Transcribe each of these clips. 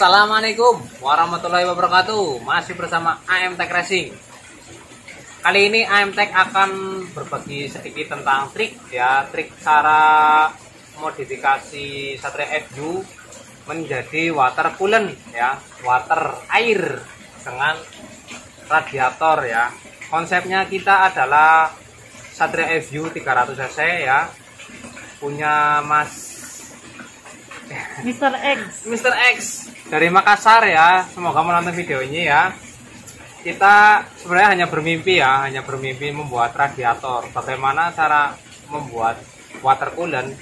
Assalamualaikum warahmatullahi wabarakatuh. Masih bersama AM Tech Racing. Kali ini AM Tech akan berbagi sedikit tentang trik ya, trik cara modifikasi Satria FU menjadi water coolant ya, water air dengan radiator ya. Konsepnya kita adalah Satria FU 300 cc ya, punya Mas Mr. X dari Makassar ya. Semoga menonton video ini ya. Kita sebenarnya hanya bermimpi membuat radiator. Bagaimana cara membuat water coolant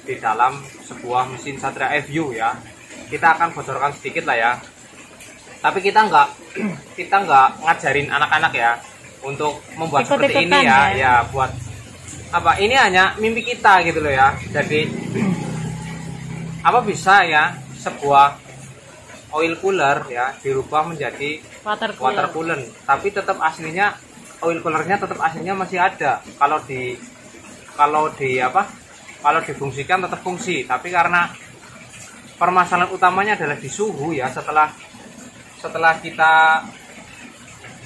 di dalam sebuah mesin Satria FU ya. Kita akan bocorkan sedikit lah ya. Tapi kita nggak ngajarin anak-anak ya untuk membuat seperti ini ya. Ya buat apa? Ini hanya mimpi kita gitu loh ya. Jadi apa bisa ya sebuah oil cooler ya dirubah menjadi water coolant, tapi tetap aslinya oil coolernya tetap aslinya masih ada. Kalau difungsikan tetap fungsi, tapi karena permasalahan utamanya adalah di suhu ya. Setelah kita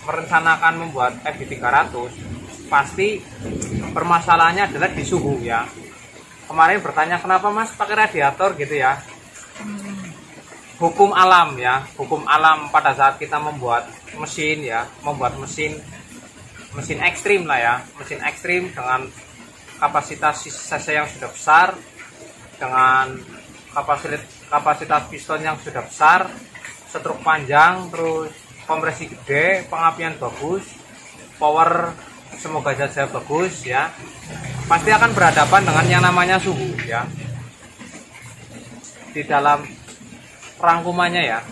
merencanakan membuat FU 300, pasti permasalahannya adalah di suhu ya. Kemarin bertanya kenapa Mas pakai radiator gitu ya. Hukum alam ya, hukum alam pada saat kita membuat mesin ya, membuat mesin ekstrim lah ya, mesin ekstrim dengan kapasitas cc yang sudah besar, dengan kapasitas piston yang sudah besar, stroke panjang, terus kompresi gede, pengapian bagus, power semoga saja bagus ya, pasti akan berhadapan dengan yang namanya suhu ya. Di dalam rangkumannya ya,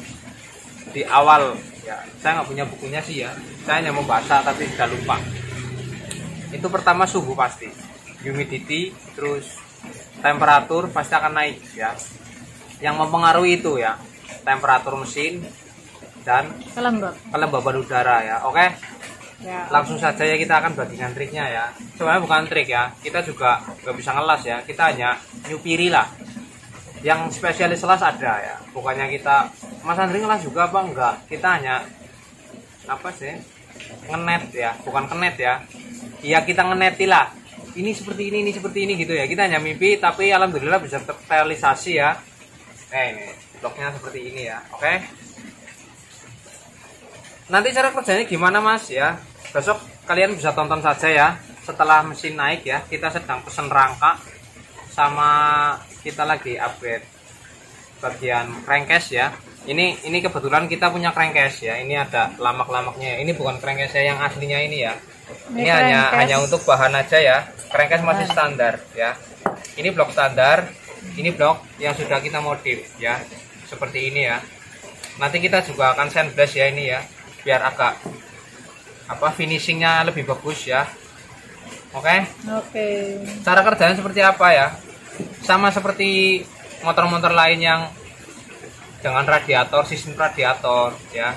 di awal ya, saya nggak punya bukunya sih ya, saya hanya membaca tapi sudah lupa. Itu pertama suhu pasti, humidity, terus temperatur pasti akan naik ya. Yang mempengaruhi itu ya, temperatur mesin dan kelembaban udara ya. Oke ya. Langsung saja ya, kita akan bagikan triknya ya. Sebenarnya bukan trik ya, kita juga nggak bisa ngelas ya, kita hanya nyupiri lah. Yang spesialis las ada ya, bukannya kita Mas Andri ngelas juga apa enggak, kita hanya apa sih, ngenet ya, bukan kenet ya. Iya, kita ngeneti lah, ini seperti ini gitu ya. Kita hanya mimpi tapi alhamdulillah bisa terrealisasi ya. Ini bloknya seperti ini ya. Oke, nanti cara kerjanya gimana Mas ya, besok kalian bisa tonton saja ya. Setelah mesin naik ya, kita sedang pesen rangka sama kita lagi upgrade bagian crankcase ya. Ini kebetulan kita punya crankcase ya. Ini ada lamak-lamaknya. Ini bukan crankcase yang aslinya ini ya. Ini hanya untuk bahan aja ya. Crankcase masih standar ya. Ini blok standar. Ini blok yang sudah kita modif ya. Seperti ini ya. Nanti kita juga akan sandblast ya ini ya. Biar agak finishingnya lebih bagus ya. Oke. Cara kerjanya seperti apa ya? Sama seperti motor-motor lain yang dengan radiator, sistem radiator ya.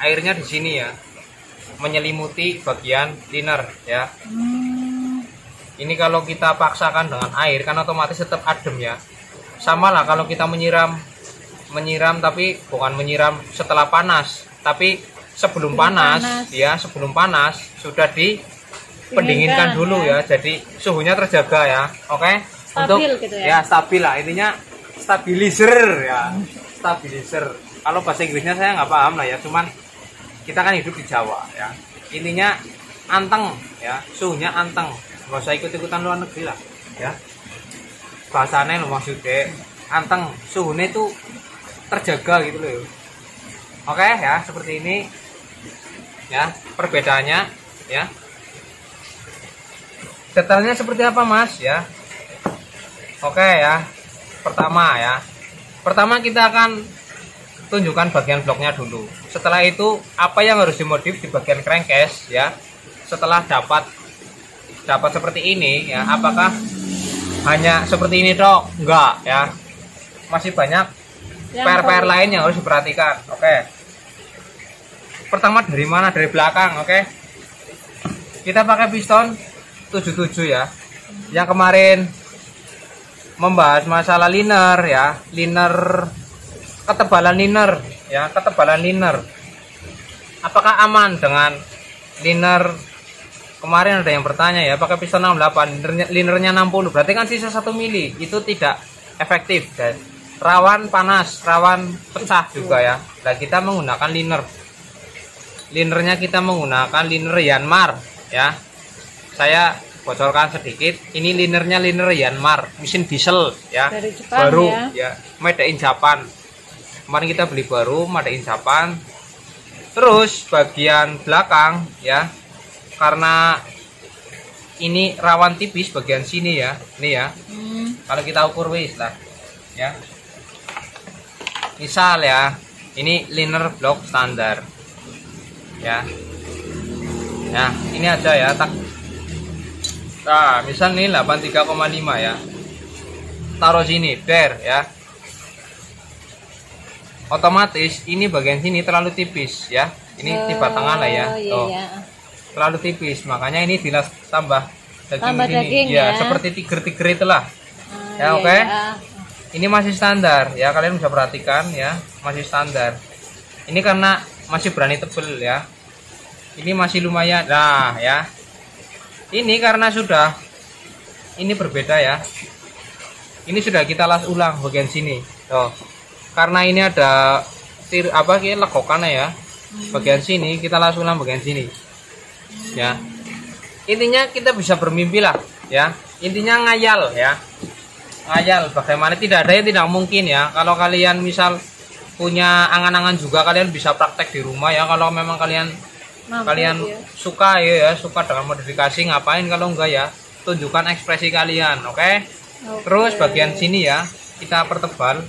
Airnya di sini ya, menyelimuti bagian liner ya. Ini kalau kita paksakan dengan air kan otomatis tetap adem ya. Sama lah kalau kita menyiram tapi bukan menyiram setelah panas, tapi sebelum panas ya, sebelum panas sudah pendinginkan dulu ya, jadi suhunya terjaga ya. Oke, stabil untuk gitu ya, stabil lah, intinya stabilizer ya, stabilizer. Kalau bahasa Inggrisnya saya nggak paham lah ya, cuman kita kan hidup di Jawa ya. Intinya anteng ya, suhunya anteng, nggak usah ikut-ikutan luar negeri lah ya. Bahasanya lo maksudnya anteng, suhunya itu terjaga gitu loh. Oke ya, seperti ini ya perbedaannya ya. Detailnya seperti apa Mas ya? Oke ya. Pertama kita akan tunjukkan bagian bloknya dulu. Setelah itu apa yang harus dimodif di bagian crankcase ya. Setelah dapat seperti ini ya, apakah hanya seperti ini dok? Enggak ya. Masih banyak PR lain yang harus diperhatikan. Oke. Pertama dari mana? Dari belakang, oke. Kita pakai piston 77 ya. Yang kemarin membahas masalah liner ya, liner ketebalan liner ya, ketebalan liner. Apakah aman dengan liner? Kemarin ada yang bertanya ya, pakai piston 68, linernya 60, berarti kan sisa 1 mili. Itu tidak efektif guys. Rawan panas, rawan pecah juga ya. Nah, kita menggunakan liner. Linernya kita menggunakan liner Yanmar ya. Saya bocorkan sedikit, ini linernya liner Yanmar, mesin diesel ya. Dari Jepang, baru ya. made in Japan. Kemarin kita beli baru, made in Japan. Terus bagian belakang ya, karena ini rawan tipis bagian sini ya, ini ya. Kalau kita ukur wis lah ya. Misal ya, ini liner blok standar ya. Nah, ini aja ya. Nah, misal nih 83,5 ya. Taruh sini, der ya. Otomatis ini bagian sini terlalu tipis ya. Ini tiba tengah lah ya. Tuh. Iya. Terlalu tipis, makanya ini dilas tambah daging Tambah sini. daging, Ya, ya. seperti tiger-tiger itulah. Ya, Iya, oke. iya. Ini masih standar ya, kalian bisa perhatikan ya, masih standar. Ini karena masih berani tebel ya. Ini masih lumayan. Nah, ya. Ini karena sudah ini berbeda ya. Ini sudah kita las ulang bagian sini. Tuh. Karena ini ada legokannya ya. Bagian sini kita las ulang bagian sini. Ya. Intinya kita bisa bermimpi lah ya. Intinya ngayal ya. Ngayal bagaimana, tidak ada yang tidak mungkin ya. Kalau kalian misal punya angan-angan juga, kalian bisa praktek di rumah ya. Kalau memang kalian Ya. suka ya, suka dengan modifikasi, ngapain kalau enggak ya, tunjukkan ekspresi kalian, oke? Terus bagian sini ya kita pertebal.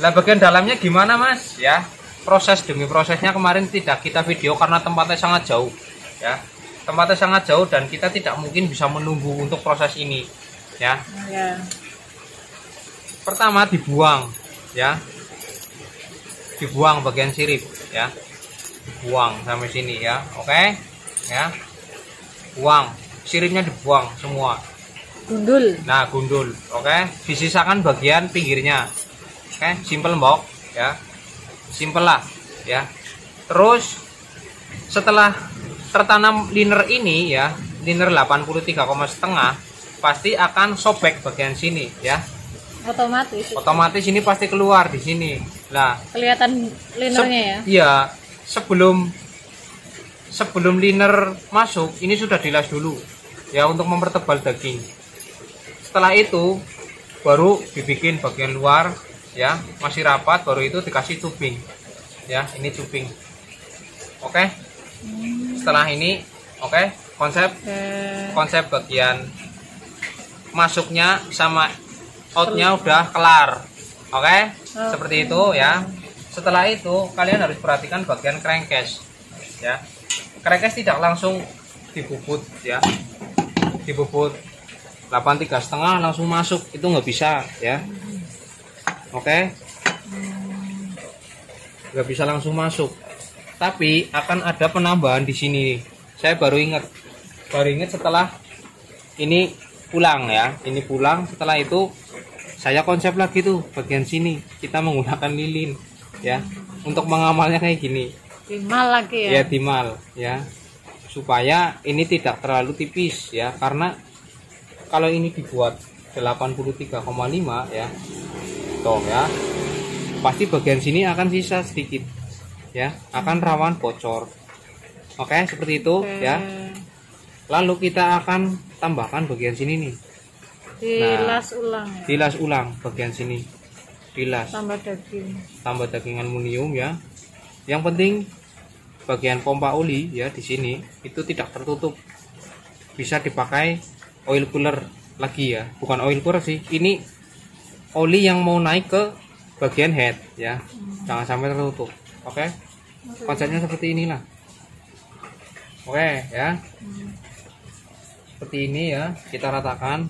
Lah bagian dalamnya gimana mas ya, proses demi prosesnya kemarin tidak kita video karena tempatnya sangat jauh ya, tempatnya sangat jauh dan kita tidak mungkin bisa menunggu untuk proses ini ya. Pertama dibuang ya, dibuang bagian sirip ya, buang sampai sini ya, oke ya. Buang siripnya, dibuang semua, Gundul. nah gundul, oke. Disisakan bagian pinggirnya, oke. Simple mbok ya, simple lah ya. Terus setelah tertanam liner ini ya, liner 83,5 pasti akan sobek bagian sini ya, otomatis ini pasti keluar di sini lah, Kelihatan linernya ya. Iya, sebelum liner masuk ini sudah dilas dulu ya untuk mempertebal daging. Setelah itu baru dibikin bagian luar ya, masih rapat, baru itu dikasih tubing ya. Ini tubing, oke. Setelah ini oke, konsep bagian masuknya sama outnya udah kelar, oke. Seperti itu ya. Setelah itu kalian harus perhatikan bagian crankcase ya. Crankcase tidak langsung dibubut ya, dibubut 83,5 langsung masuk, itu nggak bisa ya, oke. Nggak bisa langsung masuk, tapi akan ada penambahan di sini. Saya baru ingat setelah ini pulang ya, ini pulang. Setelah itu saya konsep lagi tuh bagian sini kita menggunakan lilin ya, untuk mengamalnya kayak gini. Timal lagi ya. Ya timal ya, supaya ini tidak terlalu tipis ya, karena kalau ini dibuat 83,5 ya, toh ya, pasti bagian sini akan sisa sedikit ya, akan rawan bocor. Oke, seperti itu ya. Lalu kita akan tambahkan bagian sini nih. Dilas ulang ya. Dilas ulang bagian sini. Dilas. Tambah daging aluminium ya. Yang penting bagian pompa oli ya di sini itu tidak tertutup. Bisa dipakai oil cooler lagi ya. Bukan oil cooler sih. Ini oli yang mau naik ke bagian head ya. Jangan sampai tertutup. Oke. Konsepnya seperti inilah. Oke ya. Seperti ini ya, kita ratakan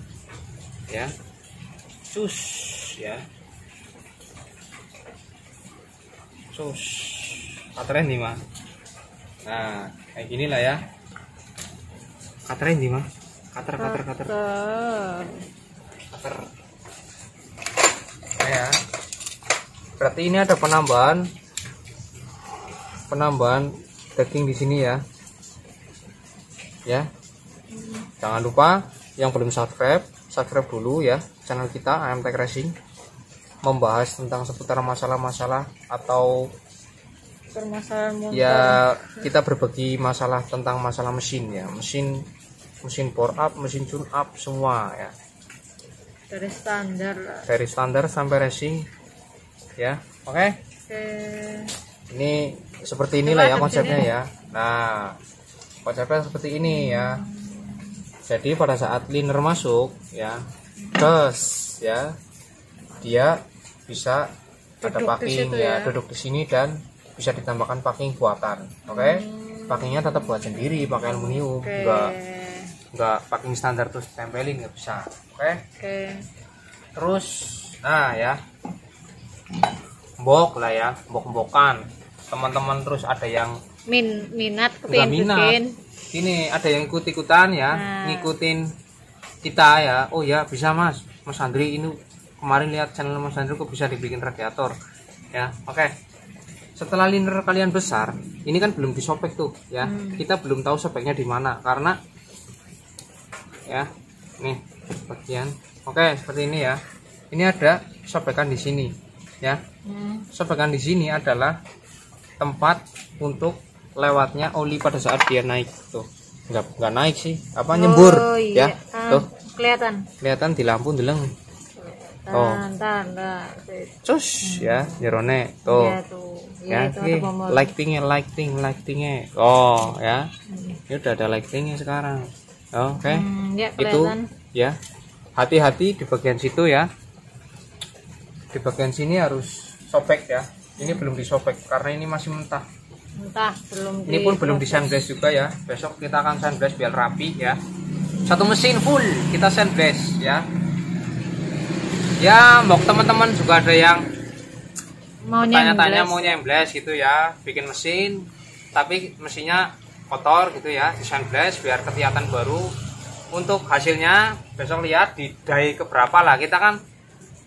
ya. Sus ya. Sus. Katerin nih, Mas. Nah, kayak gini lah ya. Katerin nih, Mas. Kater. Kater. Ya. Berarti ini ada penambahan daging di sini ya. Ya. Jangan lupa yang belum subscribe dulu ya channel kita AM Tech Racing, membahas tentang seputar masalah-masalah atau permasalahan motor. Ya, kita berbagi masalah tentang masalah mesin ya, mesin bore up, mesin tune up semua ya. Dari standar sampai racing ya. Oke. Ini seperti inilah ya konsepnya ya. Nah, konsepnya seperti ini ya. Jadi pada saat liner masuk ya, gas ya, dia bisa ada packing ya, duduk di sini dan bisa ditambahkan packing buatan. Oke. Packingnya tetap buat sendiri, pakai aluminium, enggak packing standar terus tempelin, nggak bisa. Oke. Terus nah ya, mbok lah ya, mbok-mbokan teman-teman. Terus ada yang minat bikin. Ini ada yang ikut-ikutan ya, ngikutin kita ya. Oh ya, bisa Mas Andri ini kemarin lihat channel Mas Andri kok bisa dibikin radiator ya. Oke. Setelah liner kalian besar, ini kan belum disobek tuh ya. Kita belum tahu sobeknya di mana karena ya, nih bagian. Oke, seperti ini ya. Ini ada sobekan di sini ya. Sobekan di sini adalah tempat untuk lewatnya oli pada saat dia naik tuh. Enggak naik sih, apa nyembur iya. Ya. Tuh. Kelihatan di lampu ndeleng. Oh. Cus ya, jerone tuh. Iya tuh. Ya, lightingnya. Oh, ya. Ini udah ada lightingnya sekarang. Oke. Ya, itu ya. Hati-hati di bagian situ ya. Di bagian sini harus sobek ya. Ini belum disobek karena ini masih mentah. Ini pun belum di sandblast juga ya. Besok kita akan sandblast biar rapi ya. Satu mesin full kita sandblast ya. Ya, mau teman-teman juga ada yang tanya-tanya mau nyembles gitu ya, bikin mesin tapi mesinnya kotor gitu ya, di sandblast biar kelihatan baru. Untuk hasilnya besok lihat di dye keberapa lah. Kita kan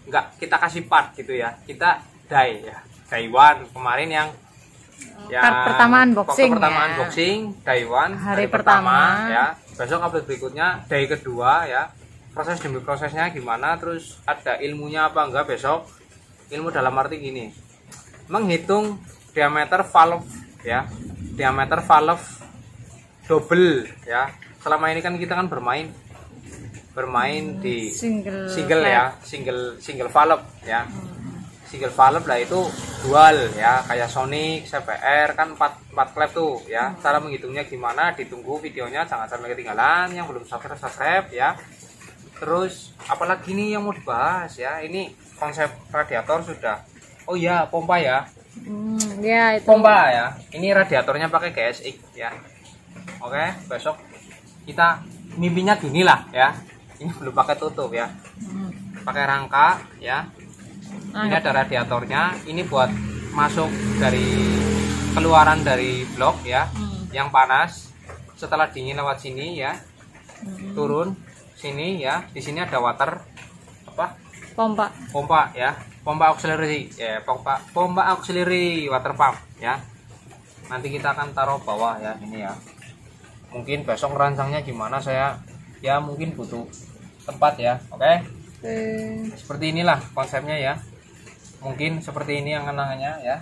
nggak kita kasih part gitu ya, kita dye ya. Dye one kemarin yang pertama unboxing dye one hari pertama ya. Besok update berikutnya dye kedua ya. Proses demi prosesnya gimana, terus ada ilmunya apa enggak besok. Ilmu dalam arti gini, menghitung diameter valve ya, diameter valve double ya. Selama ini kan kita kan bermain di single valve ya. Single valve lah itu dual ya, kayak Sonic, CPR kan 4 klep tuh ya. Cara menghitungnya gimana, ditunggu videonya, jangan sampai ketinggalan. Yang belum subscribe ya. Terus apalagi nih yang mau dibahas ya, ini konsep radiator sudah. Oh ya, pompa ya. Ya, itu. Pompa ya. Ini radiatornya pakai GSX ya. Oke, besok kita mimpinya gini lah ya. Ini belum pakai tutup ya. Pakai rangka ya. Ini ada radiatornya. Ini buat masuk dari keluaran dari blok ya, yang panas. Setelah dingin lewat sini ya, turun sini ya. Di sini ada water apa? Pompa ya. Pompa auxiliary ya, pompa auxiliary water pump ya. Nanti kita akan taruh bawah ya, ini ya. Mungkin besok rancangnya gimana, saya ya mungkin butuh tempat ya. Oke. Seperti inilah konsepnya ya. Mungkin seperti ini yang kenangannya ya.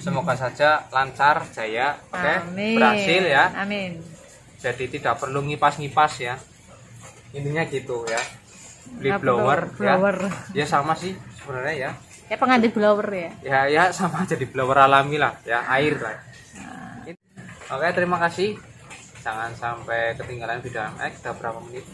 Semoga saja lancar, jaya, oke, berhasil ya. Amin. Jadi tidak perlu ngipas-ngipas ya. Intinya gitu ya. Beli blower ya. Ya sama sih sebenarnya ya. Ya pengganti blower ya. Ya sama jadi blower alami lah ya, air lah. Oke, terima kasih. Jangan sampai ketinggalan video MX. Sudah berapa menit?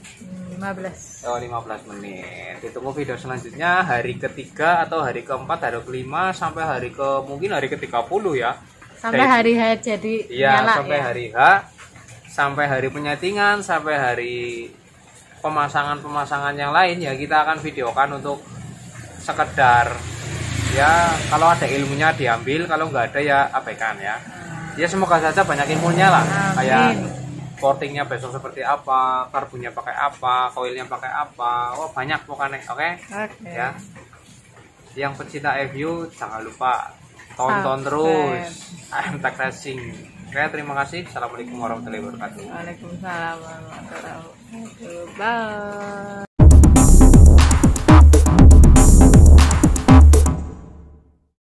15. Oh, 15 menit. Ditunggu video selanjutnya hari ketiga atau hari keempat, hari kelima sampai hari mungkin hari ke-30 ya. Sampai hari H jadi nyala sampai ya. Hari H, sampai hari penyetingan, sampai hari pemasangan yang lain ya, kita akan videokan untuk sekedar ya, kalau ada ilmunya diambil, kalau nggak ada ya abaikan ya. Ya semoga saja banyak ilmunya lah. Kayak portingnya besok seperti apa, karbonnya pakai apa, koilnya pakai apa. Oh banyak pokoknya. Oke. Ya. Yang pecinta review jangan lupa tonton terus AM Tech Racing. Oke, terima kasih. Assalamualaikum warahmatullahi wabarakatuh. Waalaikumsalam warahmatullahi wabarakatuh. Bye.